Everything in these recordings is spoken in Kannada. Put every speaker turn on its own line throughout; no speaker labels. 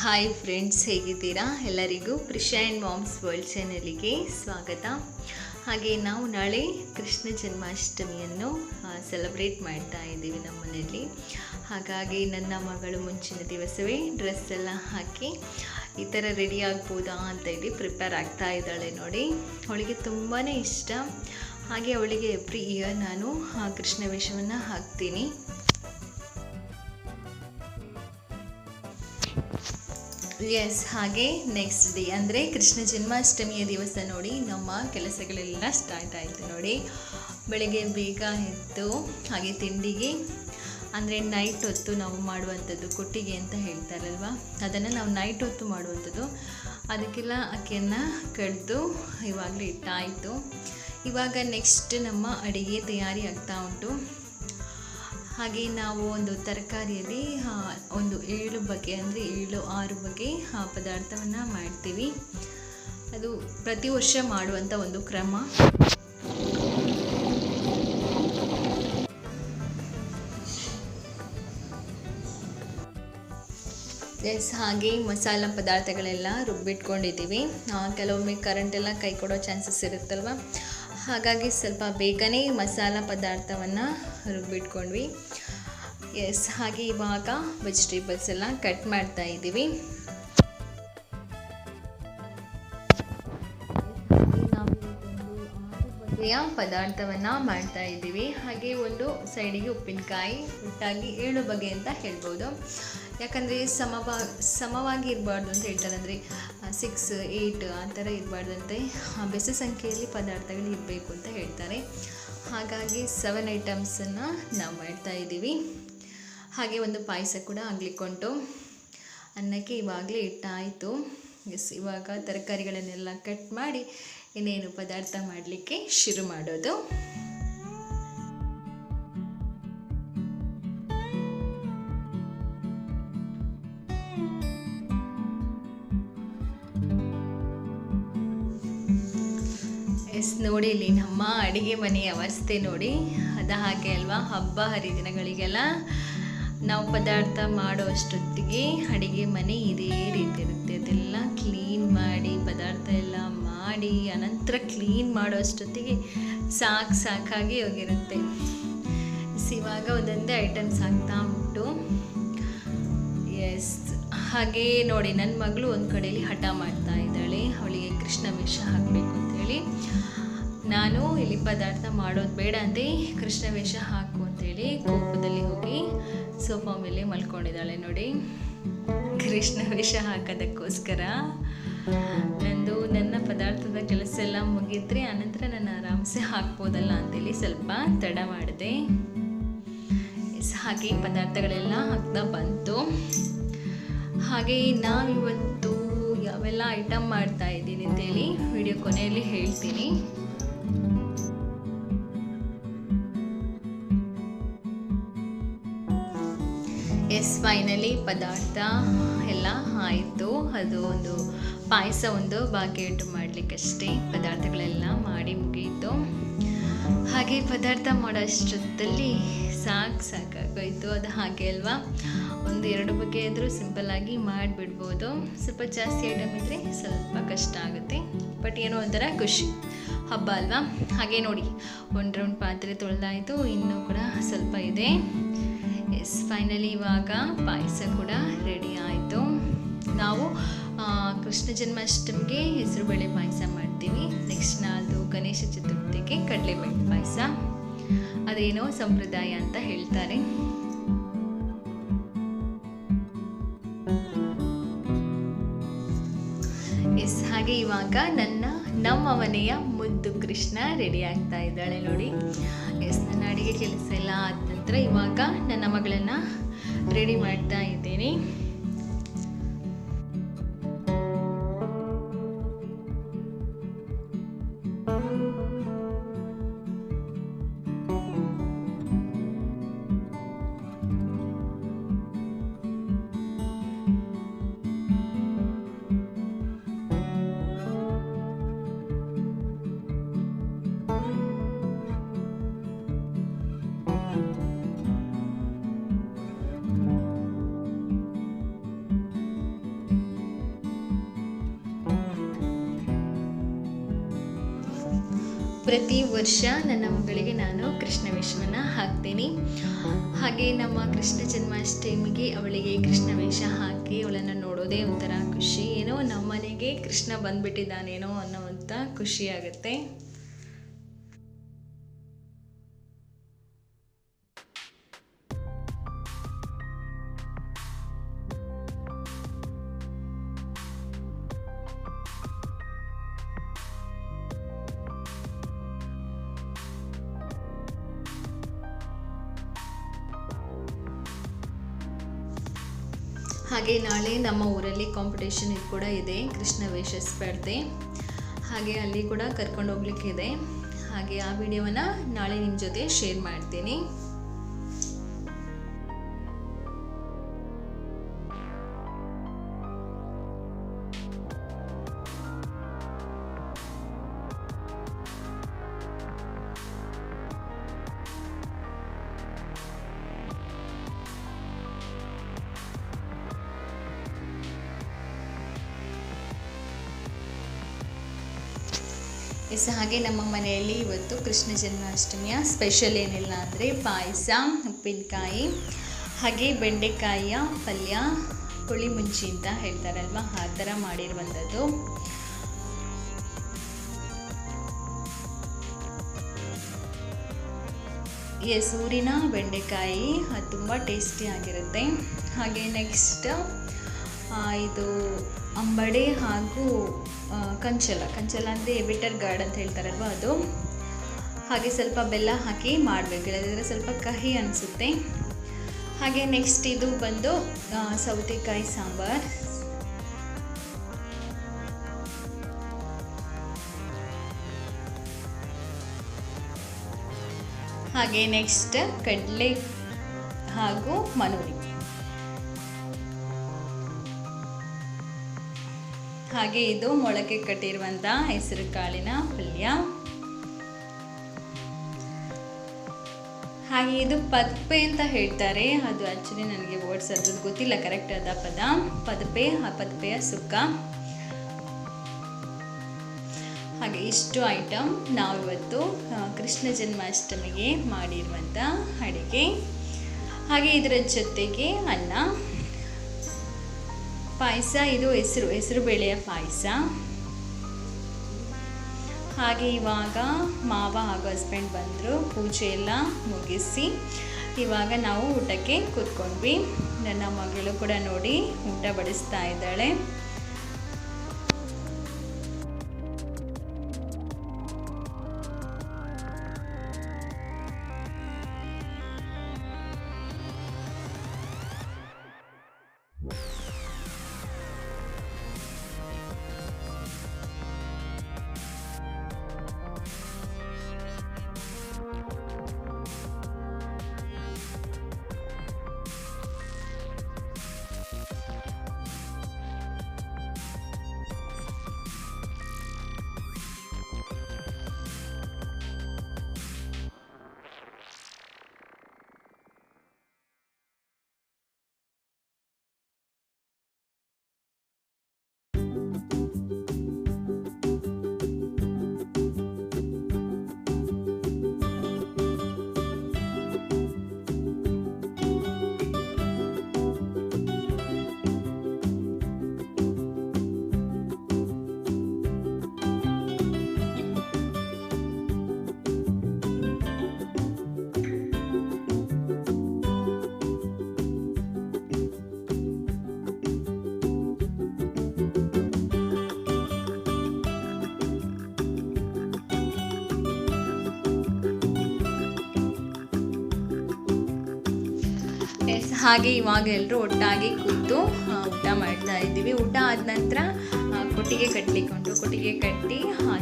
ಹಾಯ್ ಫ್ರೆಂಡ್ಸ್, ಹೇಗಿದ್ದೀರಾ? ಎಲ್ಲರಿಗೂ ಪ್ರಿಷಾ ಆ್ಯಂಡ್ ಮಾಮ್ಸ್ ವರ್ಲ್ಡ್ ಚಾನಲಿಗೆ ಸ್ವಾಗತ. ಹಾಗೆ ನಾವು ನಾಳೆ ಕೃಷ್ಣ ಜನ್ಮಾಷ್ಟಮಿಯನ್ನು ಸೆಲೆಬ್ರೇಟ್ ಮಾಡ್ತಾ ಇದ್ದೀವಿ ನಮ್ಮ ಮನೆಯಲ್ಲಿ. ಹಾಗಾಗಿ ನನ್ನ ಮಗಳು ಮುಂಚಿನ ದಿವಸವೇ ಡ್ರೆಸ್ ಎಲ್ಲ ಹಾಕಿ ಈ ಥರ ರೆಡಿ ಆಗ್ಬೋದಾ ಅಂತ ಹೇಳಿ ಪ್ರಿಪೇರ್ ಆಗ್ತಾ ಇದ್ದಾಳೆ ನೋಡಿ. ಅವಳಿಗೆ ತುಂಬಾ ಇಷ್ಟ. ಹಾಗೆ ಅವಳಿಗೆ ಎವ್ರಿ ಇಯರ್ ನಾನು ಕೃಷ್ಣ ವೇಷವನ್ನು ಹಾಕ್ತೀನಿ. ಹಾಗೆ ನೆಕ್ಸ್ಟ್ ಡೇ ಅಂದರೆ ಕೃಷ್ಣ ಜನ್ಮಾಷ್ಟಮಿಯ ದಿವಸ ನೋಡಿ ನಮ್ಮ ಕೆಲಸಗಳೆಲ್ಲ ಸ್ಟಾರ್ಟ್ ಆಯಿತು ನೋಡಿ. ಬೆಳಗ್ಗೆ ಬೇಗ ಎದ್ದು ಹಾಗೆ ತಿಂಡಿಗೆ ಅಂದರೆ ನೈಟ್ ಹೊತ್ತು ನಾವು ಮಾಡುವಂಥದ್ದು ಕೊಟ್ಟಿಗೆ ಅಂತ ಹೇಳ್ತಾರಲ್ವ, ಅದನ್ನು ನಾವು ನೈಟ್ ಹೊತ್ತು ಮಾಡುವಂಥದ್ದು. ಅದಕ್ಕೆಲ್ಲ ಅಕ್ಕಿಯನ್ನು ಕಡ್ದು ಇವಾಗಲೇ ಇಟ್ಟಾಯಿತು. ಇವಾಗ ನೆಕ್ಸ್ಟ್ ನಮ್ಮ ಅಡುಗೆ ತಯಾರಿ ಆಗ್ತಾ ಉಂಟು. ಹಾಗೆ ನಾವು ಒಂದು ತರಕಾರಿಯಲ್ಲಿ ಒಂದು 7 ಬಗೆ ಅಂದರೆ 7-6 ಬಗೆ ಪದಾರ್ಥವನ್ನು ಮಾಡ್ತೀವಿ. ಅದು ಪ್ರತಿ ವರ್ಷ ಮಾಡುವಂಥ ಒಂದು ಕ್ರಮ. ಹಾಗೆ ಮಸಾಲ ಪದಾರ್ಥಗಳೆಲ್ಲ ರುಬ್ಬಿಟ್ಕೊಂಡಿದ್ದೀವಿ. ಕೆಲವೊಮ್ಮೆ ಕರೆಂಟೆಲ್ಲ ಕೈ ಕೊಡೋ ಚಾನ್ಸಸ್ ಇರುತ್ತಲ್ವ, ಹಾಗಾಗಿ ಸ್ವಲ್ಪ ಬೇಗನೆ ಮಸಾಲ ಪದಾರ್ಥವನ್ನು ರುಬ್ಬಿಟ್ಕೊಂಡ್ವಿ. ಹಾಗೆ ಇವಾಗ ವೆಜಿಟೇಬಲ್ಸ್ ಎಲ್ಲ ಕಟ್ ಮಾಡ್ತಾ ಇದ್ದೀವಿ. ಬಗೆಯ ಪದಾರ್ಥವನ್ನು ಮಾಡ್ತಾ ಇದ್ದೀವಿ. ಹಾಗೆ ಒಂದು ಸೈಡಿಗೆ ಉಪ್ಪಿನಕಾಯಿ, ಒಟ್ಟಾಗಿ 7 ಬಗೆ ಅಂತ ಹೇಳ್ಬೋದು. ಯಾಕಂದರೆ ಸಮವಾಗಿ ಇರಬಾರ್ದು ಅಂತ ಹೇಳ್ತಾರೆ. ಅಂದರೆ 6, 8 ಆ ಥರ ಇರಬಾರ್ದಂತೆ, ಬೆಸ ಸಂಖ್ಯೆಯಲ್ಲಿ ಪದಾರ್ಥಗಳು ಇರಬೇಕು ಅಂತ ಹೇಳ್ತಾರೆ. ಹಾಗಾಗಿ 7 ಐಟಮ್ಸನ್ನು ನಾವು ಮಾಡ್ತಾ ಇದ್ದೀವಿ. ಹಾಗೆ ಒಂದು ಪಾಯಸ ಕೂಡ ಆಗಲಿಕ್ಕುಂಟು. ಅನ್ನಕ್ಕೆ ಇವಾಗಲೇ ಇಟ್ಟಾಯಿತು. ಇವಾಗ ತರಕಾರಿಗಳನ್ನೆಲ್ಲ ಕಟ್ ಮಾಡಿ ಇನ್ನೇನು ಪದಾರ್ಥ ಮಾಡಲಿಕ್ಕೆ ಶುರು ಮಾಡೋದು. ನೋಡಿ, ಇಲ್ಲಿ ನಮ್ಮ ಅಡುಗೆ ಮನೆಯ ಅವಸ್ಥೆ ನೋಡಿ. ಅದು ಹಾಗೆ ಅಲ್ವಾ, ಹಬ್ಬ ಹರಿದಿನಗಳಿಗೆಲ್ಲ ನಾವು ಪದಾರ್ಥ ಮಾಡೋ ಅಷ್ಟೊತ್ತಿಗೆ ಅಡುಗೆ ಮನೆ ಇದೇ ರೀತಿ ಇರುತ್ತೆ. ಅದೆಲ್ಲ ಕ್ಲೀನ್ ಮಾಡಿ ಪದಾರ್ಥ ಎಲ್ಲ ಮಾಡಿ ಅನಂತರ ಕ್ಲೀನ್ ಮಾಡೋ ಅಷ್ಟೊತ್ತಿಗೆ ಸಾಕಾಗಿ ಹೋಗಿರುತ್ತೆ. ಇವಾಗ ಒಂದೊಂದೇ ಐಟಮ್ಸ್ ಆಗ್ತಾ ಉಂಟು. ಹಾಗೆ ನೋಡಿ, ನನ್ನ ಮಗಳು ಒಂದು ಕಡೆಯಲ್ಲಿ ಹಠ ಮಾಡ್ತಾ ಇದ್ದಾಳೆ. ಅವಳಿಗೆ ಕೃಷ್ಣ ವೇಷ ಹಾಕಬೇಕು ಅಂತೇಳಿ. ನಾನು ಇಲ್ಲಿ ಪದಾರ್ಥ ಮಾಡೋದು ಬೇಡ ಅಂದೆ, ಕೃಷ್ಣ ವೇಷ ಹಾಕು ಅಂತೇಳಿ ಕೋಪದಲ್ಲಿ ಹೋಗಿ ಸೋಫಾ ಮೇಲೆ ಮಲ್ಕೊಂಡಿದ್ದಾಳೆ ನೋಡಿ. ಕೃಷ್ಣ ವೇಷ ಹಾಕೋದಕ್ಕೋಸ್ಕರ ನನ್ನ ಪದಾರ್ಥದ ಕೆಲಸ ಎಲ್ಲ ಮುಗಿದ್ರೆ ಆನಂತರ ನಾನು ಆರಾಮ್ಸೆ ಹಾಕ್ಬೋದಲ್ಲ ಅಂತೇಳಿ ಸ್ವಲ್ಪ ತಡ ಮಾಡಿದೆ. ಹಾಗೆ ಪದಾರ್ಥಗಳೆಲ್ಲ ಹಾಕ್ತಾ ಬಂತು. ಹಾಗೆ ನಾವಿವತ್ತು ಯಾವೆಲ್ಲ ಐಟಮ್ ಮಾಡ್ತಾ ಇದ್ದೀನಿ ಅಂತೇಳಿ ವಿಡಿಯೋ ಕೊನೆಯಲ್ಲಿ ಹೇಳ್ತೀನಿ. ಫೈನಲಿ ಪದಾರ್ಥ ಎಲ್ಲ ಆಯಿತು. ಅದು ಒಂದು ಪಾಯಸ ಒಂದು ಬಾಕಿ ಉಂಟು ಮಾಡಲಿಕ್ಕಷ್ಟೇ. ಪದಾರ್ಥಗಳೆಲ್ಲ ಮಾಡಿ ಮುಗಿಯಿತು. ಹಾಗೆ ಪದಾರ್ಥ ಮಾಡೋ ಅಷ್ಟೊತ್ತಲ್ಲಿ ಸಾಕಾಗೋಯ್ತು. ಅದು ಹಾಗೆ ಅಲ್ವಾ, 1-2 ಬಗೆ ಆದರೂ ಸಿಂಪಲ್ಲಾಗಿ ಮಾಡಿಬಿಡ್ಬೋದು. ಸ್ವಲ್ಪ ಜಾಸ್ತಿ ಐಟಮ್ ಇದ್ದರೆ ಸ್ವಲ್ಪ ಕಷ್ಟ ಆಗುತ್ತೆ, ಬಟ್ ಏನೋ ಒಂಥರ ಖುಷಿ, ಹಬ್ಬ ಅಲ್ವಾ. ಹಾಗೆ ನೋಡಿ, 1 ರೌಂಡ್ ಪಾತ್ರೆ ತೊಳೆದಾಯಿತು, ಇನ್ನೂ ಕೂಡ ಸ್ವಲ್ಪ ಇದೆ. ಫೈನಲಿ ಇವಾಗ ಪಾಯಸ ಕೂಡ ರೆಡಿ ಆಯಿತು. ನಾವು ಕೃಷ್ಣ ಜನ್ಮಾಷ್ಟಮಿಗೆ ಹೆಸರುಬೇಳೆ ಪಾಯಸ ಮಾಡ್ತೀವಿ. ನೆಕ್ಸ್ಟ್ ನಾಳ್ದು ಗಣೇಶ ಚತುರ್ಥಿಗೆ ಕಡಲೆಬೇಳೆ ಪಾಯಸ. ಅದೇನೋ ಸಂಪ್ರದಾಯ ಅಂತ ಹೇಳ್ತಾರೆ. ಹಾಗೆ ಇವಾಗ ನಮ್ಮ ಮನೆಯ ಮುದ್ದು ಕೃಷ್ಣ ರೆಡಿ ಆಗ್ತಾ ಇದ್ದಾಳೆ ನೋಡಿ. ನನ್ನ ಅಡುಗೆ ಕೆಲಸ ಎಲ್ಲ ಆದ ನಂತರ ಇವಾಗ ನನ್ನ ಮಗಳನ್ನು ರೆಡಿ ಮಾಡ್ತಾ ಇದ್ದೀನಿ. ಪ್ರತಿ ವರ್ಷ ನನ್ನ ಮಗಳಿಗೆ ನಾನು ಕೃಷ್ಣ ವೇಷವನ್ನು ಹಾಕ್ತೀನಿ. ಹಾಗೆ ನಮ್ಮ ಕೃಷ್ಣ ಜನ್ಮಾಷ್ಟಮಿಗೆ ಅವಳಿಗೆ ಕೃಷ್ಣ ವೇಷ ಹಾಕಿ ಅವಳನ್ನು ನೋಡೋದೇ ಒಂಥರ ಖುಷಿ. ಏನೋ ನಮ್ಮ ಮನೆಗೆ ಕೃಷ್ಣ ಬಂದ್ಬಿಟ್ಟಿದ್ದಾನೇನೋ ಅನ್ನೋವಂಥ ಖುಷಿ ಆಗುತ್ತೆ. ಹಾಗೆ ನಾಳೆ ನಮ್ಮ ಊರಲ್ಲಿ ಕಾಂಪಿಟೇಷನ್ ಕೂಡ ಇದೆ, ಕೃಷ್ಣ ವೇಷ ಸ್ಪರ್ಧೆ. ಹಾಗೆ ಅಲ್ಲಿ ಕೂಡ ಕರ್ಕೊಂಡು ಹೋಗ್ಲಿಕ್ಕಿದೆ. ಹಾಗೆ ಆ ವಿಡಿಯೋವನ್ನು ನಾಳೆ ನಿಮ್ಮ ಜೊತೆ ಶೇರ್ ಮಾಡ್ತೀನಿ. ಹಾಗೆ ನಮ್ಮ ಮನೆಯಲ್ಲಿ ಇವತ್ತು ಕೃಷ್ಣ ಜನ್ಮಾಷ್ಟಮಿಯ ಸ್ಪೆಷಲ್ ಏನಿಲ್ಲ ಅಂದರೆ ಪಾಯಸ, ಉಪ್ಪಿನಕಾಯಿ, ಹಾಗೆ ಬೆಂಡೆಕಾಯಿಯ ಪಲ್ಯ, ಹುಳಿ ಮುಂಚಿ ಅಂತ ಹೇಳ್ತಾರಲ್ವ ಆ ಥರ ಮಾಡಿರುವಂಥದ್ದು. ಊರಿನ ಬೆಂಡೆಕಾಯಿ ಅದು ತುಂಬ ಟೇಸ್ಟಿಯಾಗಿರುತ್ತೆ. ಹಾಗೆ ನೆಕ್ಸ್ಟ್ ಇದು ಅಂಬಡೆ ಹಾಗೂ ಕಂಚಲ ಅಂದರೆ ಬಿಟರ್ ಗಾರ್ಡ್ ಅಂತ ಹೇಳ್ತಾರಲ್ವ ಅದು. ಹಾಗೆ ಸ್ವಲ್ಪ ಬೆಲ್ಲ ಹಾಕಿ ಮಾಡಬೇಕು, ಇಲ್ಲದಿದ್ದರೆ ಸ್ವಲ್ಪ ಕಹಿ ಅನಿಸುತ್ತೆ. ಹಾಗೆ ನೆಕ್ಸ್ಟ್ ಇದು ಬಂದು ಸೌತೆಕಾಯಿ ಸಾಂಬಾರ್. ಹಾಗೆ ನೆಕ್ಸ್ಟ್ ಕಡಲೆ ಹಾಗೂ ಮನೂರಿ. ಹಾಗೆ ಇದು ಮೊಳಕೆ ಕಟ್ಟಿರುವಂಥ ಹೆಸರು ಕಾಳಿನ ಪಲ್ಯ. ಹಾಗೆ ಇದು ಪದಪೆ ಅಂತ ಹೇಳ್ತಾರೆ, ಅದು ಆ್ಯಕ್ಚುಲಿ ನನಗೆ ವರ್ಡ್ಸ್ ಅದ್ರದ್ದು ಗೊತ್ತಿಲ್ಲ ಕರೆಕ್ಟ್ ಆದ ಪದ. ಪದಪೆ, ಆ ಪದಪೆಯ ಸುಕ್ಕ. ಹಾಗೆ ಇಷ್ಟು ಐಟಮ್ ನಾವಿವತ್ತು ಕೃಷ್ಣ ಜನ್ಮಾಷ್ಟಮಿಗೆ ಮಾಡಿರುವಂಥ ಅಡುಗೆ. ಹಾಗೆ ಇದರ ಜೊತೆಗೆ ಅನ್ನ, ಪಾಯಸ, ಇದು ಹೆಸರು ಬೇಳೆಯ ಪಾಯಸ. ಹಾಗೆ ಇವಾಗ ಮಾವ ಹಾಗೂ ಹಸ್ಬೆಂಡ್ ಬಂದರು, ಪೂಜೆ ಎಲ್ಲ ಮುಗಿಸಿ ಇವಾಗ ನಾವು ಊಟಕ್ಕೆ ಕೂತ್ಕೊಂಡ್ವಿ. ನನ್ನ ಮಗಳು ಕೂಡ ನೋಡಿ ಊಟ ಬಡಿಸ್ತಾ ಇದ್ದಾಳೆ. ಹಾಗೆ ಇವಾಗ ಎಲ್ಲರೂ ಒಟ್ಟಾಗಿ ಕೂತು ಊಟ ಮಾಡ್ತಾ ಇದ್ದೀವಿ. ಊಟ ಆದ ನಂತರ ಕೊಟ್ಟಿಗೆ ಕಟ್ಟಿ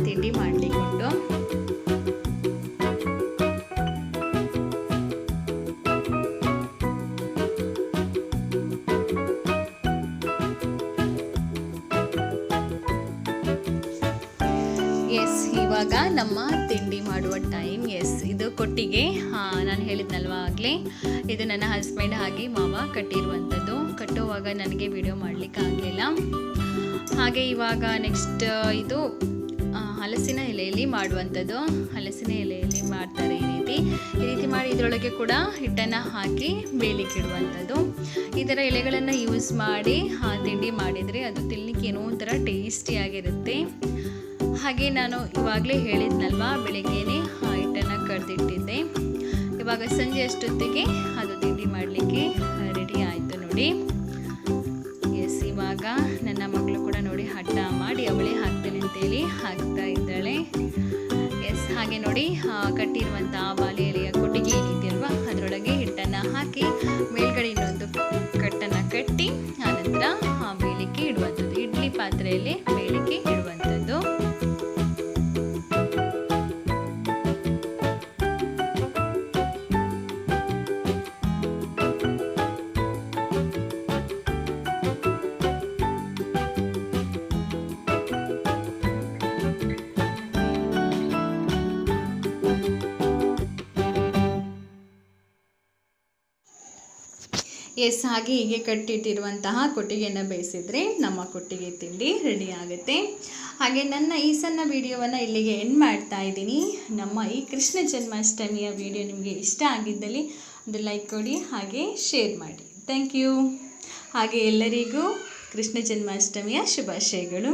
ತಿಂಡಿ ಮಾಡಲಿಕ್ಕೊಂಡು ಇವಾಗ ನಮ್ಮ ತಿಂಡಿ ಮಾಡುವ ಟೈಮ್. ಇದು ಕೊಟ್ಟಿಗೆ, ನಾನು ಹೇಳಿದ್ನಲ್ವ ಆಗಲೇ, ಇದು ನನ್ನ ಹಸ್ಬೆಂಡ್ ಹಾಗೆ ಮಾವ ಕಟ್ಟಿರುವಂಥದ್ದು. ಕಟ್ಟುವಾಗ ನನಗೆ ವಿಡಿಯೋ ಮಾಡಲಿಕ್ಕೆ ಆಗಲಿಲ್ಲ. ಹಾಗೆ ಇವಾಗ ನೆಕ್ಸ್ಟ್ ಇದು ಹಲಸಿನ ಎಲೆಯಲ್ಲಿ ಮಾಡುವಂಥದ್ದು. ಹಲಸಿನ ಎಲೆಯಲ್ಲಿ ಮಾಡ್ತಾರೆ ಈ ರೀತಿ ಮಾಡಿ ಇದರೊಳಗೆ ಕೂಡ ಹಿಟ್ಟನ್ನು ಹಾಕಿ ಬೇಯಲಿಕ್ಕೆ ಇಡುವಂಥದ್ದು. ಈ ಥರ ಎಲೆಗಳನ್ನು ಯೂಸ್ ಮಾಡಿ ತಿಂಡಿ ಮಾಡಿದರೆ ಅದು ತಿನ್ನಲಿಕ್ಕೆ ಏನೋ ಒಂಥರ ಟೇಸ್ಟಿಯಾಗಿರುತ್ತೆ. ಹಾಗೆ ನಾನು ಇವಾಗಲೇ ಹೇಳಿದ್ನಲ್ವ, ಬೆಳಿಗ್ಗೆನೇ ಹಿಟ್ಟನ್ನು ಕರೆದಿಟ್ಟಿದ್ದೆ. ಇವಾಗ ಸಂಜೆ ಅಷ್ಟೊತ್ತಿಗೆ ಅದು ತಿಂಡಿ ಮಾಡಲಿಕ್ಕೆ ರೆಡಿ ಆಯಿತು ನೋಡಿ. ಎಸ್, ಇವಾಗ ನನ್ನ ಮಗಳು ಕೂಡ ನೋಡಿ ಹಠ ಮಾಡಿ ಅವಳೇ ಹಾಕ್ತೇನೆ ಅಂತೇಳಿ ಹಾಕ್ತಾ ಇದ್ದಾಳೆ. ಎಸ್, ಹಾಗೆ ನೋಡಿ ಕಟ್ಟಿರುವಂಥ ಬಾಳೆ ಎಲೆಯ ಕೊಟ್ಟಿಗೆ ಏನಿದೆಯಲ್ವ ಅದರೊಳಗೆ ಹಿಟ್ಟನ್ನು ಹಾಕಿ ಮೇಲ್ಗಡೆ ಇನ್ನೊಂದು ಕಟ್ಟನ್ನು ಕಟ್ಟಿ ಆನಂತರ ಬೇಯಲಿಕ್ಕೆ ಇಡುವಂಥದ್ದು. ಇಡ್ಲಿ ಪಾತ್ರೆಯಲ್ಲಿ ಬೇಯಲಿಕ್ಕೆ ಇಡುವಂಥದ್ದು. ಎಸ್, ಹಾಗೆ ಹೀಗೆ ಕಟ್ಟಿಟ್ಟಿರುವಂತಹ ಕೊಟ್ಟಿಗೆಯನ್ನು ಬೇಯಿಸಿದರೆ ನಮ್ಮ ಕೊಟ್ಟಿಗೆ ತಿಂಡಿ ರೆಡಿ ಆಗುತ್ತೆ. ಹಾಗೆ ನನ್ನ ಈ ಸಣ್ಣ ವಿಡಿಯೋವನ್ನು ಇಲ್ಲಿಗೆ ಎಂಡ್ ಮಾಡ್ತಾ ಇದ್ದೀನಿ. ನಮ್ಮ ಈ ಕೃಷ್ಣ ಜನ್ಮಾಷ್ಟಮಿಯ ವಿಡಿಯೋ ನಿಮಗೆ ಇಷ್ಟ ಆಗಿದ್ದಲ್ಲಿ ಒಂದು ಲೈಕ್ ಕೊಡಿ, ಹಾಗೆ ಶೇರ್ ಮಾಡಿ. Thank you. ಹಾಗೆ ಎಲ್ಲರಿಗೂ ಕೃಷ್ಣ ಜನ್ಮಾಷ್ಟಮಿಯ ಶುಭಾಶಯಗಳು.